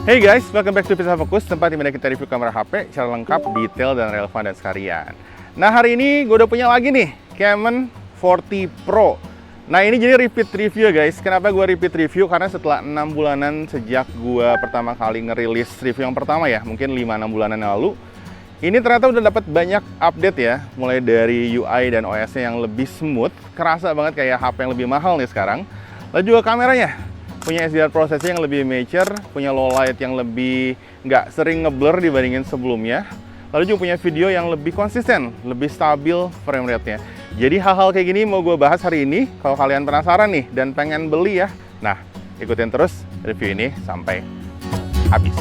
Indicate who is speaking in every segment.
Speaker 1: Hey guys, welcome back to Pizza Focus, tempat di mana kita review kamera HP secara lengkap, detail, dan relevan dan sekalian. Nah, hari ini gue udah punya lagi nih, Canon 40 Pro. Nah, ini jadi repeat review guys. Kenapa gue repeat review? Karena setelah 6 bulanan sejak gue pertama kali ngerilis review yang pertama ya, mungkin 5-6 bulanan lalu, ini ternyata udah dapat banyak update ya, mulai dari UI dan OS-nya yang lebih smooth, kerasa banget kayak HP yang lebih mahal nih sekarang. Lalu juga kameranya, punya SDR processing yang lebih mature, punya low light yang lebih nggak sering ngeblur dibandingin sebelumnya. Lalu juga punya video yang lebih konsisten, lebih stabil frame rate-nya. Jadi hal-hal kayak gini mau gue bahas hari ini. Kalau kalian penasaran nih dan pengen beli ya, nah ikutin terus review ini sampai habis.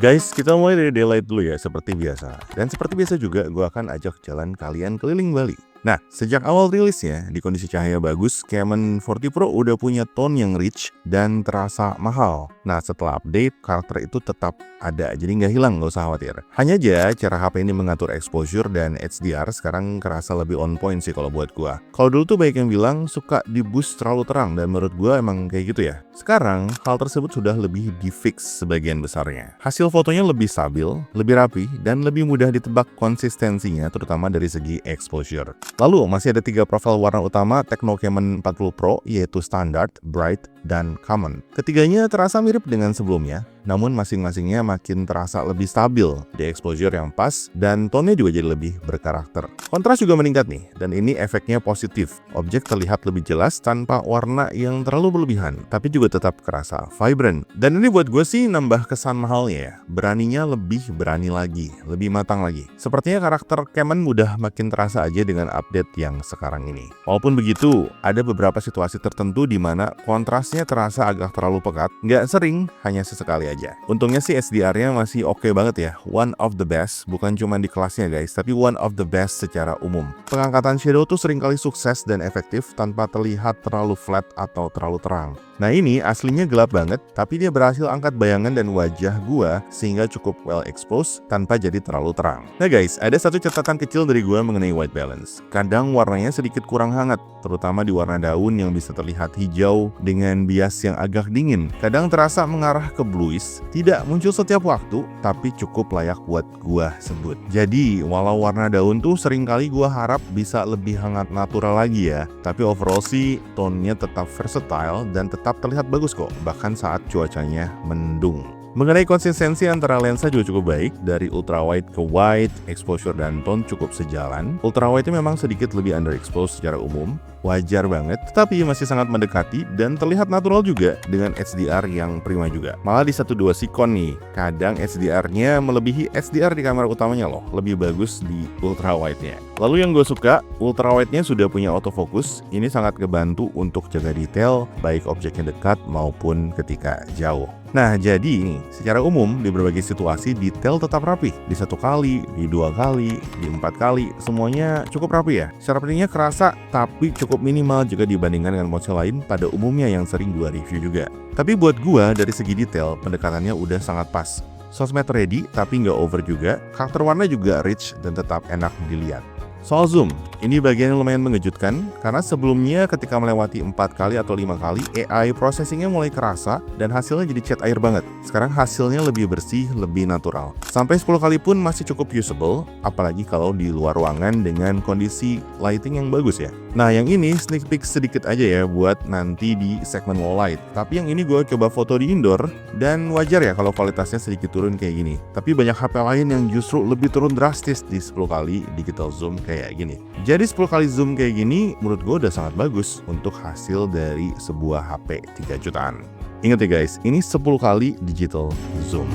Speaker 1: Guys, kita mulai dari daylight dulu ya, seperti biasa. Dan seperti biasa juga, gue akan ajak jalan kalian keliling Bali. Nah, sejak awal rilisnya, di kondisi cahaya bagus, Canon 40 Pro udah punya tone yang rich dan terasa mahal. Nah, setelah update, karakter itu tetap ada, jadi nggak hilang, nggak usah khawatir. Hanya aja, cara HP ini mengatur exposure dan HDR sekarang kerasa lebih on point sih kalau buat gue. Kalau dulu tuh banyak yang bilang suka di boost terlalu terang, dan menurut gue emang kayak gitu ya. Sekarang, hal tersebut sudah lebih di-fix sebagian besarnya. Hasil fotonya lebih stabil, lebih rapi, dan lebih mudah ditebak konsistensinya, terutama dari segi exposure. Lalu, masih ada 3 profil warna utama Tecno Camon 40 Pro, yaitu Standard, Bright, dan Common. Ketiganya terasa mirip dengan sebelumnya, namun masing-masingnya makin terasa lebih stabil di exposure yang pas, dan tone-nya juga jadi lebih berkarakter. Kontras juga meningkat nih, dan ini efeknya positif. Objek terlihat lebih jelas tanpa warna yang terlalu berlebihan, tapi juga tetap kerasa vibrant. Dan ini buat gue sih nambah kesan mahalnya ya. Beraninya lebih berani lagi, lebih matang lagi. Sepertinya karakter Canon udah makin terasa aja dengan update yang sekarang ini. Walaupun begitu, ada beberapa situasi tertentu di mana kontrasnya terasa agak terlalu pekat. Nggak sering, hanya sesekali aja. Untungnya sih SDR-nya masih oke banget ya. One of the best, bukan cuma di kelasnya guys, tapi one of the best secara umum. Pengangkatan shadow tuh seringkali sukses dan efektif tanpa terlihat terlalu flat atau terlalu terang. Nah ini aslinya gelap banget, tapi dia berhasil angkat bayangan dan wajah gua sehingga cukup well exposed tanpa jadi terlalu terang. Nah guys, ada satu catatan kecil dari gua mengenai white balance. Kadang warnanya sedikit kurang hangat, terutama di warna daun yang bisa terlihat hijau dengan bias yang agak dingin. Kadang terasa mengarah ke bluish, tidak muncul setiap waktu, tapi cukup layak buat gua sebut. Jadi, walau warna daun tuh seringkali gua harap bisa lebih hangat natural lagi ya, tapi overall sih tone-nya tetap versatile dan tetap terlihat bagus kok, bahkan saat cuacanya mendung. Mengenai konsistensi antara lensa juga cukup baik, dari ultrawide ke wide, exposure dan tone cukup sejalan. Ultrawide-nya memang sedikit lebih underexposed secara umum, wajar banget, tetapi masih sangat mendekati dan terlihat natural juga dengan HDR yang prima juga. Malah di 1.2 Sikon nih, kadang HDR-nya melebihi HDR di kamera utamanya loh, lebih bagus di ultrawide-nya. Lalu yang gue suka, ultrawide-nya sudah punya autofocus, ini sangat ngebantu untuk jaga detail, baik objeknya dekat maupun ketika jauh. Nah, jadi secara umum di berbagai situasi detail tetap rapi. Di 1 kali, di 2 kali, di 4 kali, semuanya cukup rapi ya. Secara pentingnya kerasa, tapi cukup minimal jika dibandingkan dengan model lain pada umumnya yang sering gua review juga. Tapi buat gua dari segi detail, pendekatannya udah sangat pas. Sosmed ready, tapi nggak over juga. Karakter warna juga rich dan tetap enak dilihat. Soal zoom, ini bagian yang lumayan mengejutkan karena sebelumnya ketika melewati 4 kali atau 5 kali AI processingnya mulai kerasa dan hasilnya jadi cat air banget. Sekarang hasilnya lebih bersih, lebih natural. Sampai 10 kali pun masih cukup usable, apalagi kalau di luar ruangan dengan kondisi lighting yang bagus ya. Nah yang ini sneak peek sedikit aja ya buat nanti di segmen low light. Tapi yang ini gue coba foto di indoor dan wajar ya kalau kualitasnya sedikit turun kayak gini. Tapi banyak HP lain yang justru lebih turun drastis di 10 kali digital zoom kayak gini. Jadi 10 kali zoom kayak gini menurut gue udah sangat bagus untuk hasil dari sebuah HP 3 jutaan. Ingat ya guys, ini 10 kali digital zoom.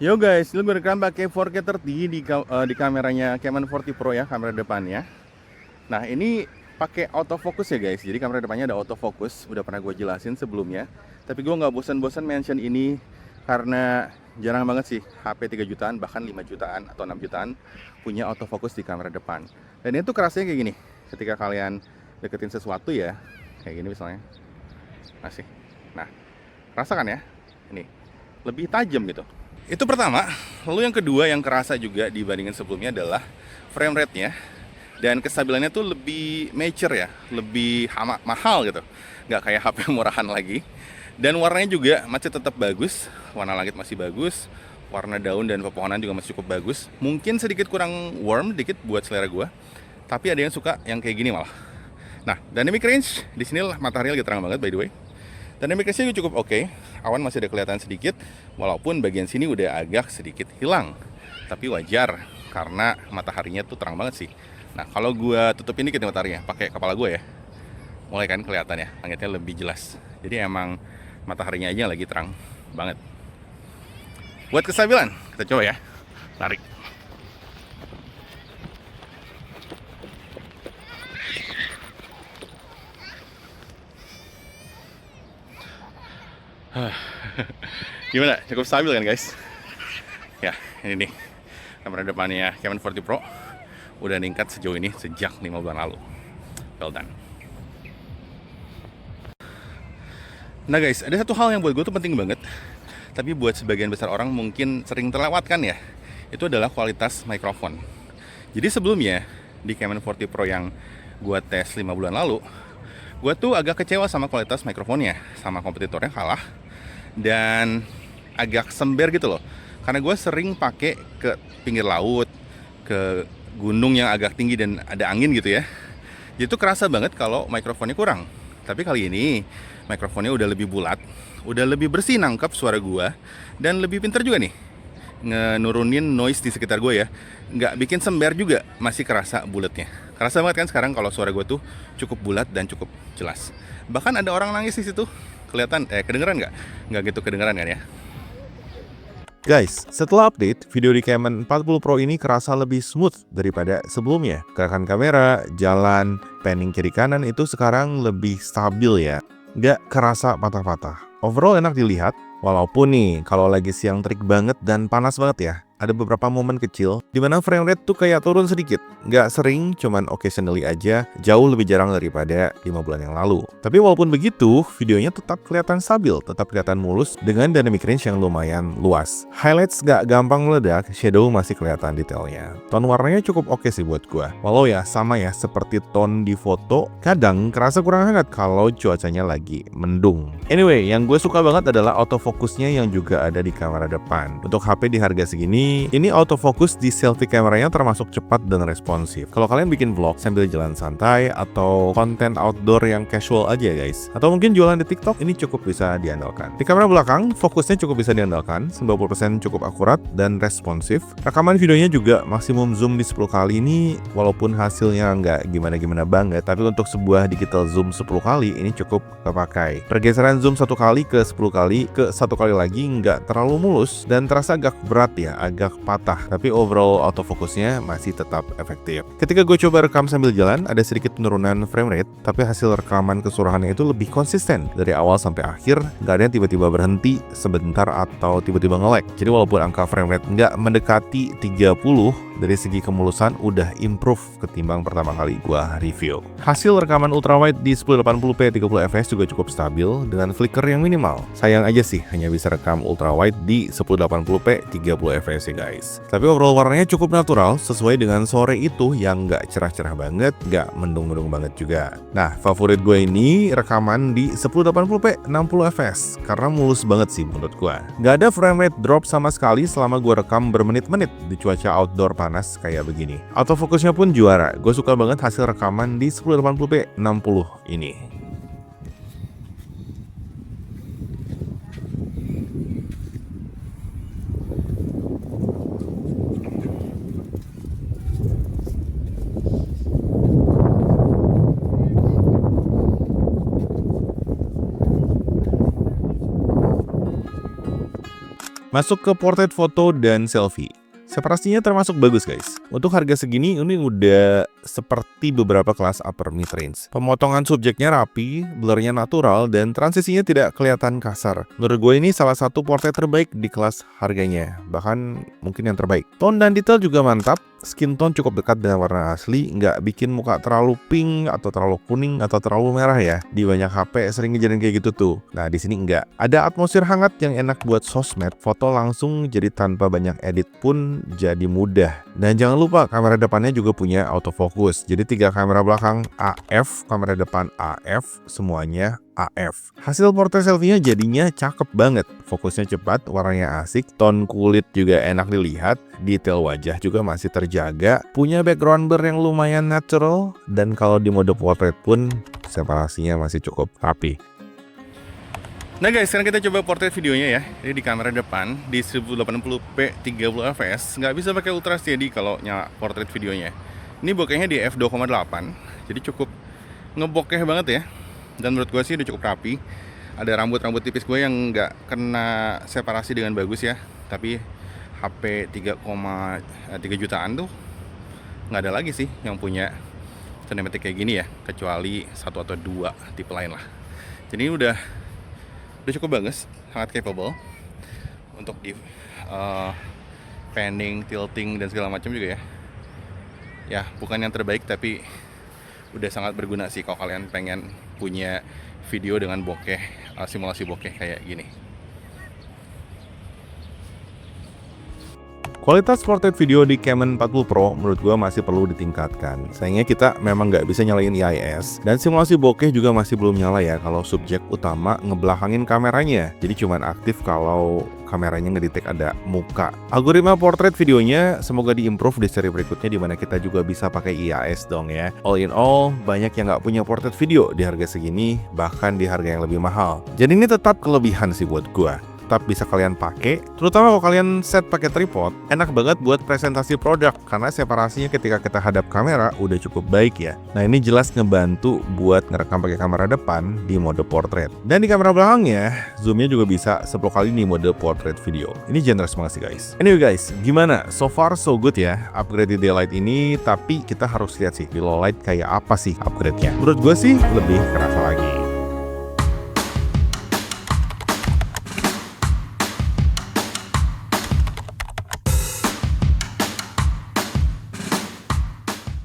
Speaker 1: Yo guys, lu gue rekam pakai 4K 30 di kameranya Canon 40 Pro ya, kamera depannya. Nah ini pakai autofocus ya guys, jadi kamera depannya ada autofocus, udah pernah gue jelasin sebelumnya. Tapi gue nggak bosan-bosan mention ini karena jarang banget sih HP 3 jutaan, bahkan 5 jutaan atau 6 jutaan punya autofocus di kamera depan. Dan itu kerasnya kayak gini, ketika kalian deketin sesuatu ya, kayak gini misalnya. Nah, rasakan ya, ini lebih tajam gitu. Itu pertama. Lalu yang kedua yang kerasa juga dibandingkan sebelumnya adalah frame rate-nya dan kestabilannya tuh lebih mature ya, lebih mahal gitu. Nggak kayak HP murahan lagi. Dan warnanya juga masih tetap bagus, warna langit masih bagus, warna daun dan pepohonan juga masih cukup bagus. Mungkin sedikit kurang warm dikit buat selera gua, tapi ada yang suka yang kayak gini malah. Nah, dynamic range di sini matahari lagi terang banget by the way. Dynamic range-nya cukup oke. Awan masih ada kelihatan sedikit, walaupun bagian sini udah agak sedikit hilang. Tapi wajar karena mataharinya tuh terang banget sih. Nah, kalau gua tutupin dikit nih mataharinya pakai kepala gua ya. Mulai kan kelihatan ya, langitnya lebih jelas. Jadi emang mataharinya aja lagi terang banget. Buat kestabilan, kita coba ya. Tarik. Gimana? Cukup stabil kan guys? Ya, ini nih kamera depannya Canon 40 Pro udah meningkat sejauh ini sejak 5 bulan lalu. Well done. Nah guys, ada satu hal yang buat gue tuh penting banget, tapi buat sebagian besar orang mungkin sering terlewatkan ya. Itu adalah kualitas mikrofon. Jadi sebelumnya di Canon 40 Pro yang gue tes 5 bulan lalu, gue tuh agak kecewa sama kualitas mikrofonnya, sama kompetitornya kalah, dan agak sember gitu loh. Karena gue sering pakai ke pinggir laut, ke gunung yang agak tinggi dan ada angin gitu ya. Jadi tuh kerasa banget kalau mikrofonnya kurang. Tapi kali ini mikrofonnya udah lebih bulat, udah lebih bersih nangkap suara gue, dan lebih pintar juga nih ngenurunin noise di sekitar gue ya. Nggak bikin sember juga, masih kerasa bulatnya. Kerasa banget kan sekarang kalau suara gue tuh cukup bulat dan cukup jelas. Bahkan ada orang nangis di situ. Kelihatan, kedengeran nggak? Nggak gitu kedengeran kan ya? Guys, setelah update, video di Canon 40 Pro ini kerasa lebih smooth daripada sebelumnya. Gerakan kamera, jalan, panning kiri kanan itu sekarang lebih stabil ya. Nggak kerasa patah-patah. Overall enak dilihat, walaupun nih kalau lagi siang terik banget dan panas banget ya. Ada beberapa momen kecil di mana frame rate tuh kayak turun sedikit. Nggak sering, cuman occasionally aja, jauh lebih jarang daripada 5 bulan yang lalu. Tapi walaupun begitu, videonya tetap kelihatan stabil, tetap kelihatan mulus dengan dynamic range yang lumayan luas. Highlights nggak gampang meledak, shadow masih kelihatan detailnya. Tone warnanya cukup oke sih buat gua. Walau ya sama ya seperti tone di foto, kadang kerasa kurang hangat kalau cuacanya lagi mendung. Anyway, yang gue suka banget adalah autofocusnya yang juga ada di kamera depan. Untuk HP di harga segini, ini autofocus di selfie kameranya termasuk cepat dan responsif. Kalau kalian bikin vlog sambil jalan santai atau konten outdoor yang casual aja guys, atau mungkin jualan di TikTok, ini cukup bisa diandalkan. Di kamera belakang, fokusnya cukup bisa diandalkan, 90% cukup akurat dan responsif. Rekaman videonya juga maksimum zoom di 10 kali ini, walaupun hasilnya nggak gimana-gimana banget, tapi untuk sebuah digital zoom 10 kali ini cukup kepakai. Pergeseran zoom 1 kali ke 10 kali ke 1 kali lagi nggak terlalu mulus dan terasa agak berat ya, agak patah, tapi overall autofocusnya masih tetap efektif. Ketika gue coba rekam sambil jalan, ada sedikit penurunan frame rate, tapi hasil rekaman keseluruhannya itu lebih konsisten dari awal sampai akhir, nggak ada yang tiba-tiba berhenti sebentar atau tiba-tiba nge-lag. Jadi walaupun angka frame rate nggak mendekati 30, dari segi kemulusan udah improve ketimbang pertama kali gua review. Hasil rekaman ultrawide di 1080p 30fps juga cukup stabil dengan flicker yang minimal. Sayang aja sih hanya bisa rekam ultrawide di 1080p 30fps ya guys. Tapi overall warnanya cukup natural sesuai dengan sore itu yang nggak cerah-cerah banget, nggak mendung-mendung banget juga. Nah, favorit gue ini rekaman di 1080p 60fps karena mulus banget sih menurut gua. Nggak ada frame rate drop sama sekali selama gua rekam bermenit-menit di cuaca outdoor panas kayak begini. Autofokusnya pun juara. Gue suka banget hasil rekaman di 1080p 60 ini. Masuk ke portrait foto dan selfie. Separasinya termasuk bagus guys. Untuk harga segini ini udah seperti beberapa kelas upper mid range. Pemotongan subjeknya rapi, blurnya natural, dan transisinya tidak kelihatan kasar. Menurut gue ini salah satu portrait terbaik di kelas harganya, bahkan mungkin yang terbaik. Tone dan detail juga mantap, skin tone cukup dekat dengan warna asli, nggak bikin muka terlalu pink atau terlalu kuning atau terlalu merah ya. Di banyak HP sering kejadian kayak gitu tuh. Nah di sini enggak. Ada atmosfer hangat yang enak buat sosmed. Foto langsung jadi tanpa banyak edit pun jadi mudah. Dan jangan lupa kamera depannya juga punya autofocus. Jadi 3 kamera belakang AF, kamera depan AF, semuanya AF. Hasil portrait selfie-nya jadinya cakep banget. Fokusnya cepat, warnanya asik, tone kulit juga enak dilihat, detail wajah juga masih terjaga, punya background blur yang lumayan natural, dan kalau di mode portrait pun separasinya masih cukup rapi. Nah guys, sekarang kita coba portrait videonya ya. Jadi di kamera depan di 1080p 30 fps, nggak bisa pakai ultra steady kalau nyala portrait videonya. Ini bokehnya di f2,8, jadi cukup ngebokeh banget ya. Dan menurut gue sih udah cukup rapi. Ada rambut-rambut tipis gue yang nggak kena separasi dengan bagus ya. Tapi HP 3,3 jutaan tuh nggak ada lagi sih yang punya cinematic kayak gini ya, kecuali 1 atau 2 tipe lain lah. Jadi udah cukup bagus, sangat capable untuk di panning, tilting dan segala macam juga ya. Ya bukan yang terbaik tapi udah sangat berguna sih kalau kalian pengen punya video dengan bokeh, simulasi bokeh kayak gini. Kualitas portrait video di Canon 40 Pro menurut gue masih perlu ditingkatkan. Sayangnya kita memang nggak bisa nyalain IIS, dan simulasi bokeh juga masih belum nyala ya kalau subjek utama ngebelakangin kameranya. Jadi cuman aktif kalau kameranya ngedetect ada muka. Algoritma portrait videonya semoga diimprove di seri berikutnya, dimana kita juga bisa pakai IIS dong ya. All in all, banyak yang nggak punya portrait video di harga segini, bahkan di harga yang lebih mahal. Jadi ini tetap kelebihan sih buat gue. Tetap bisa kalian pakai, terutama kalau kalian set pakai tripod, enak banget buat presentasi produk karena separasinya ketika kita hadap kamera udah cukup baik ya. Nah ini jelas ngebantu buat ngerekam pakai kamera depan di mode portrait. Dan di kamera belakangnya, zoomnya juga bisa 10 kali di mode portrait video. Ini generous banget sih guys. Anyway guys, gimana? So far so good ya upgrade di daylight ini, tapi kita harus lihat sih di low light kayak apa sih upgrade-nya. Menurut gue sih lebih kerasa lagi.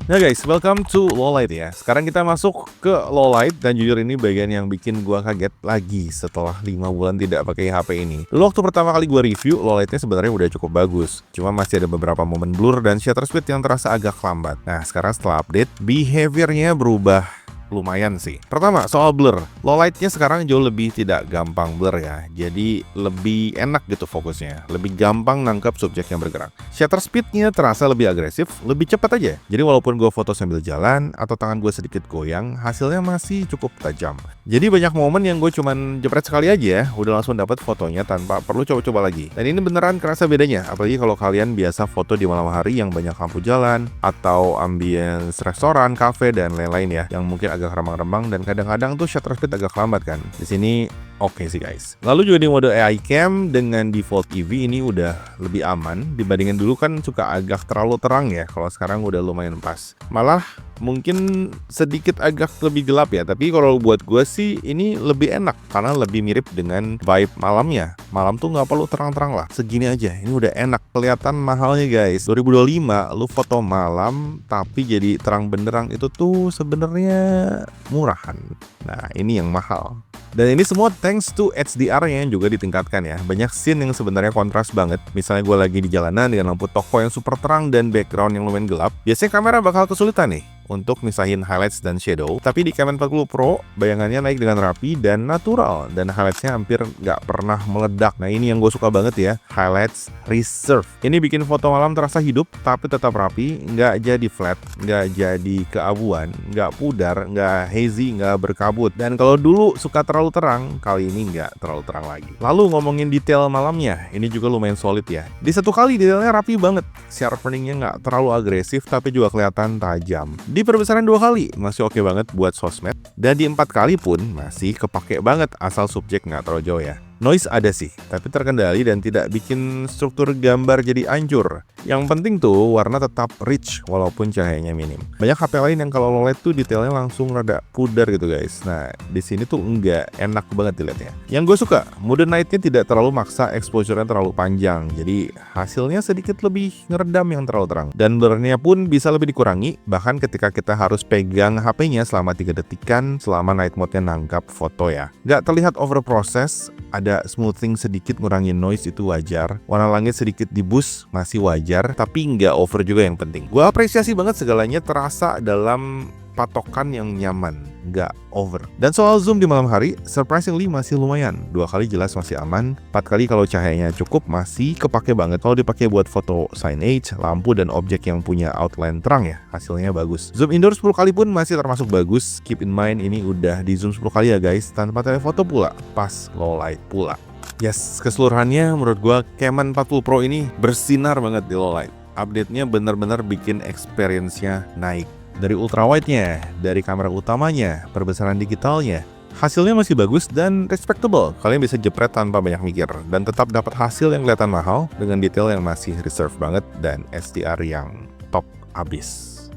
Speaker 1: Nah guys, welcome to low light ya. Sekarang kita masuk ke low light, dan jujur ini bagian yang bikin gua kaget lagi setelah 5 bulan tidak pakai HP ini. Dulu waktu pertama kali gua review, low lightnya sebenarnya udah cukup bagus. Cuma masih ada beberapa momen blur dan shutter speed yang terasa agak lambat. Nah sekarang setelah update, behaviornya berubah lumayan sih. Pertama, soal blur. Low lightnya sekarang jauh lebih tidak gampang blur ya. Jadi lebih enak gitu fokusnya. Lebih gampang nangkap subjek yang bergerak. Shutter speednya terasa lebih agresif, lebih cepat aja. Jadi walaupun gue foto sambil jalan atau tangan gue sedikit goyang, hasilnya masih cukup tajam. Jadi banyak momen yang gue cuman jepret sekali aja, udah langsung dapat fotonya tanpa perlu coba-coba lagi. Dan ini beneran kerasa bedanya. Apalagi kalau kalian biasa foto di malam hari yang banyak lampu jalan, atau ambience restoran, cafe, dan lain-lain ya, yang mungkin agak remang-remang dan kadang-kadang tuh shutter speed agak lambat kan. Di sini oke sih guys. Lalu juga di mode AI cam dengan default EV ini udah lebih aman dibandingin dulu, kan suka agak terlalu terang ya. Kalau sekarang udah lumayan pas. Malah mungkin sedikit agak lebih gelap ya, tapi kalau buat gue sih ini lebih enak karena lebih mirip dengan vibe malamnya. Malam tuh nggak perlu terang-terang lah, segini aja ini udah enak. Kelihatan mahalnya guys. 2025 lu foto malam tapi jadi terang benderang itu tuh sebenarnya murahan. Nah ini yang mahal. Dan ini semua thanks to HDR-nya yang juga ditingkatkan ya. Banyak scene yang sebenarnya kontras banget. Misalnya gue lagi di jalanan dengan lampu toko yang super terang dan background yang lumayan gelap, biasanya kamera bakal kesulitan nih untuk misahin highlights dan shadow. Tapi di Canon 40 Pro, bayangannya naik dengan rapi dan natural, dan highlightsnya hampir nggak pernah meledak. Nah ini yang gue suka banget ya, highlights reserve. Ini bikin foto malam terasa hidup, tapi tetap rapi, nggak jadi flat, nggak jadi keabuan, nggak pudar, nggak hazy, nggak berkabut. Dan kalau dulu suka terlalu terang, kali ini nggak terlalu terang lagi. Lalu ngomongin detail malamnya, ini juga lumayan solid ya. Di satu kali detailnya rapi banget, sharpeningnya nggak terlalu agresif, tapi juga kelihatan tajam. Di perbesaran 2 kali masih oke banget buat sosmed, dan di 4 kali pun masih kepake banget asal subjek nggak terlalu jauh ya. Noise ada sih, tapi terkendali dan tidak bikin struktur gambar jadi hancur. Yang penting tuh warna tetap rich walaupun cahayanya minim. Banyak HP lain yang kalau low light tuh detailnya langsung rada pudar gitu guys. Nah, di sini tuh enggak, enak banget dilihatnya. Yang gue suka, mode night-nya tidak terlalu maksa exposure-nya terlalu panjang. Jadi hasilnya sedikit lebih ngeredam yang terlalu terang. Dan blur-nya pun bisa lebih dikurangi, bahkan ketika kita harus pegang HP-nya selama 3 detikan selama night mode-nya nangkap foto ya. Nggak terlihat over process, ada smoothing sedikit ngurangin noise itu wajar. Warna langit sedikit di boost masih wajar, tapi nggak over juga yang penting. Gua apresiasi banget segalanya terasa dalam patokan yang nyaman, nggak over. Dan soal zoom di malam hari, surprisingly masih lumayan. 2 kali jelas masih aman, 4 kali kalau cahayanya cukup masih kepake banget. Kalau dipakai buat foto signage, lampu dan objek yang punya outline terang ya, hasilnya bagus. Zoom indoor 10 kali pun masih termasuk bagus. Keep in mind ini udah di zoom 10 kali ya guys, tanpa telefoto pula, pas low light pula. Yes, keseluruhannya menurut gua Canon 40 Pro ini bersinar banget di low light. Update-nya benar-benar bikin experience-nya naik. Dari ultrawide-nya, dari kamera utamanya, perbesaran digitalnya, hasilnya masih bagus dan respectable. Kalian bisa jepret tanpa banyak mikir dan tetap dapat hasil yang kelihatan mahal dengan detail yang masih reserve banget dan SDR yang top abis.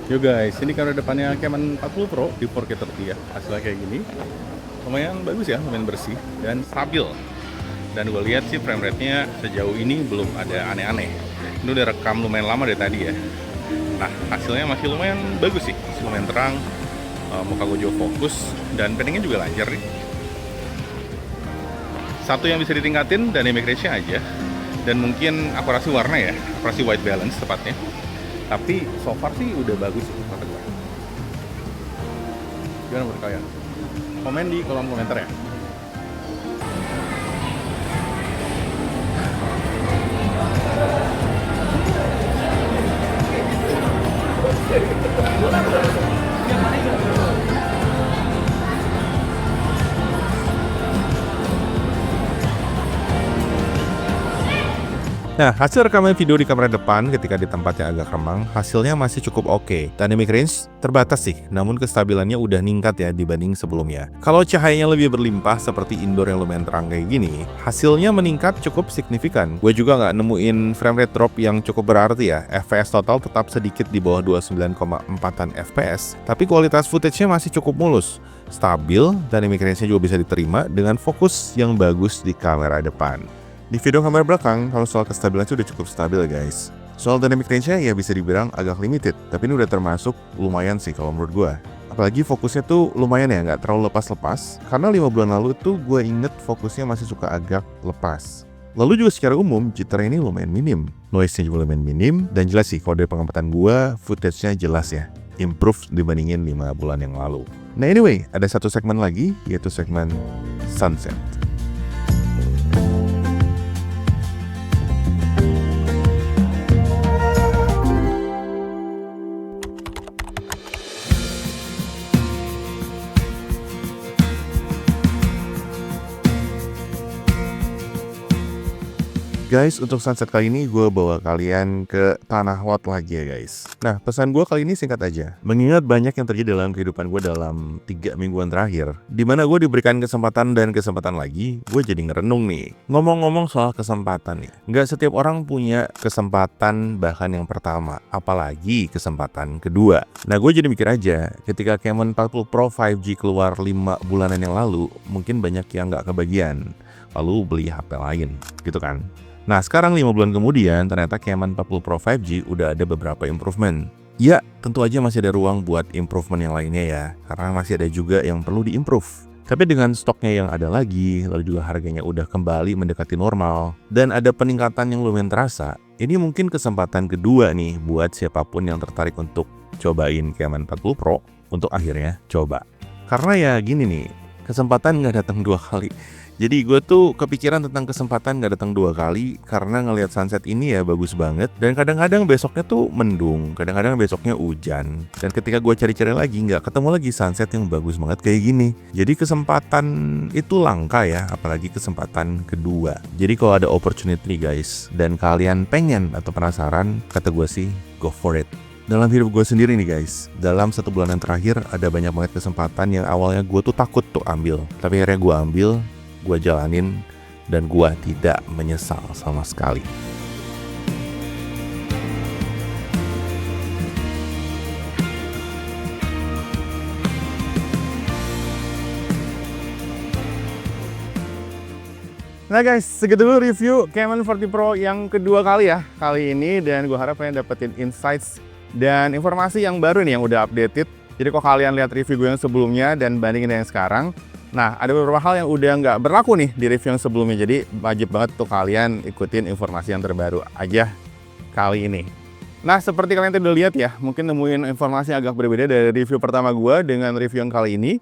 Speaker 2: Yo guys, ini kamera depannya Canon 40 Pro di 4K30 ya. Hasilnya kayak gini. Lumayan bagus ya, lumayan bersih dan stabil. Dan gue lihat sih frame rate-nya sejauh ini belum ada aneh-aneh. Ini udah rekam lumayan lama dari tadi ya. Nah, hasilnya masih lumayan bagus sih, masih lumayan terang. Muka gue juga fokus dan pendingnya juga lancar nih. Satu yang bisa ditingkatin dynamic range-nya aja. Dan mungkin akurasi warna ya, akurasi white balance tepatnya. Tapi so far sih udah bagus sih kata gue. Gimana menurut kalian? Komen di kolom komentar ya.
Speaker 1: Nah, hasil rekaman video di kamera depan ketika di tempat yang agak remang, hasilnya masih cukup oke. Dynamic range terbatas sih, namun kestabilannya udah ningkat ya dibanding sebelumnya. Kalau cahayanya lebih berlimpah seperti indoor yang lumayan terang kayak gini, hasilnya meningkat cukup signifikan. Gue juga nggak nemuin frame rate drop yang cukup berarti ya. FPS total tetap sedikit di bawah 29,4-an FPS, tapi kualitas footage-nya masih cukup mulus. Stabil, dynamic range-nya juga bisa diterima dengan fokus yang bagus di kamera depan. Di video kamera belakang, kalau soal kestabilan itu udah cukup stabil guys. Soal dynamic range-nya ya bisa dibilang agak limited, tapi ini udah termasuk lumayan sih kalau menurut gue. Apalagi fokusnya tuh lumayan ya, nggak terlalu lepas-lepas. Karena 5 bulan lalu tuh gue inget fokusnya masih suka agak lepas. Lalu juga secara umum, jitter ini lumayan minim. Noise-nya juga lumayan minim, dan jelas sih kalau dari pengamatan gue, footage-nya jelas ya. Improve dibandingin 5 bulan yang lalu. Nah anyway, ada satu segmen lagi, yaitu segmen Sunset. Guys, untuk sunset kali ini gue bawa kalian ke Tanah Lot lagi ya guys. Nah, pesan gue kali ini singkat aja. Mengingat banyak yang terjadi dalam kehidupan gue dalam 3 mingguan terakhir, dimana gue diberikan kesempatan dan kesempatan lagi, gue jadi ngerenung nih. Ngomong-ngomong soal kesempatan nih, nggak setiap orang punya kesempatan bahkan yang pertama, apalagi kesempatan kedua. Nah, gue jadi mikir aja, ketika Canon 40 Pro 5G keluar 5 bulanan yang lalu, mungkin banyak yang nggak kebagian, lalu beli HP lain, gitu kan. Nah sekarang 5 bulan kemudian ternyata Canon 40 Pro 5G udah ada beberapa improvement. Ya tentu aja masih ada ruang buat improvement yang lainnya ya, karena masih ada juga yang perlu diimprove. Tapi dengan stoknya yang ada lagi, lalu juga harganya udah kembali mendekati normal, dan ada peningkatan yang lumayan terasa, ini mungkin kesempatan kedua nih buat siapapun yang tertarik untuk cobain Canon 40 Pro untuk akhirnya coba. Karena ya gini nih, kesempatan nggak datang 2 kali. Jadi gue tuh kepikiran tentang kesempatan gak datang 2 kali karena ngelihat sunset ini ya bagus banget. Dan kadang-kadang besoknya tuh mendung, kadang-kadang besoknya hujan. Dan ketika gue cari-cari lagi gak ketemu lagi sunset yang bagus banget kayak gini. Jadi kesempatan itu langka ya, apalagi kesempatan kedua. Jadi kalau ada opportunity guys, dan kalian pengen atau penasaran, kata gue sih go for it. Dalam hidup gue sendiri nih guys, dalam 1 bulanan terakhir ada banyak banget kesempatan yang awalnya gue tuh takut tuh ambil. Tapi akhirnya gue ambil, gue jalanin, dan gue tidak menyesal sama sekali. Nah guys, segitu dulu review Camon 40 Pro yang kedua kali ya kali ini, dan gue harap kalian dapetin insights dan informasi yang baru nih yang udah updated. Jadi kalau kalian lihat review gue yang sebelumnya dan bandingin yang sekarang, nah ada beberapa hal yang udah nggak berlaku nih di review yang sebelumnya. Jadi wajib banget tuh kalian ikutin informasi yang terbaru aja kali ini. Nah seperti kalian tadi udah lihat ya, mungkin nemuin informasi agak berbeda dari review pertama gue dengan review yang kali ini.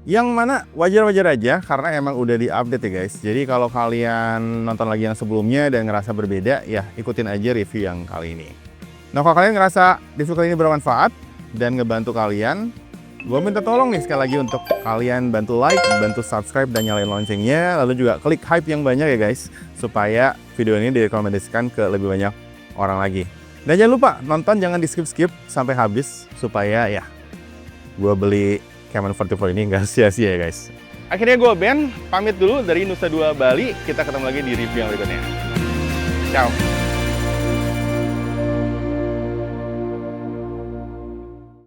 Speaker 1: Yang mana wajar-wajar aja karena emang udah di-update ya guys. Jadi kalau kalian nonton lagi yang sebelumnya dan ngerasa berbeda, ya ikutin aja review yang kali ini. Nah kalau kalian ngerasa review kali ini bermanfaat dan ngebantu kalian, gue minta tolong nih sekali lagi untuk kalian bantu like, bantu subscribe dan nyalain loncengnya. Lalu juga klik hype yang banyak ya guys, supaya video ini direkomendasikan ke lebih banyak orang lagi. Dan jangan lupa nonton, jangan di skip-skip sampai habis supaya ya gue beli Camon 40 Pro ini nggak sia-sia ya guys. Akhirnya gue Ben, pamit dulu dari Nusa Dua Bali. Kita ketemu lagi di review yang berikutnya. Ciao.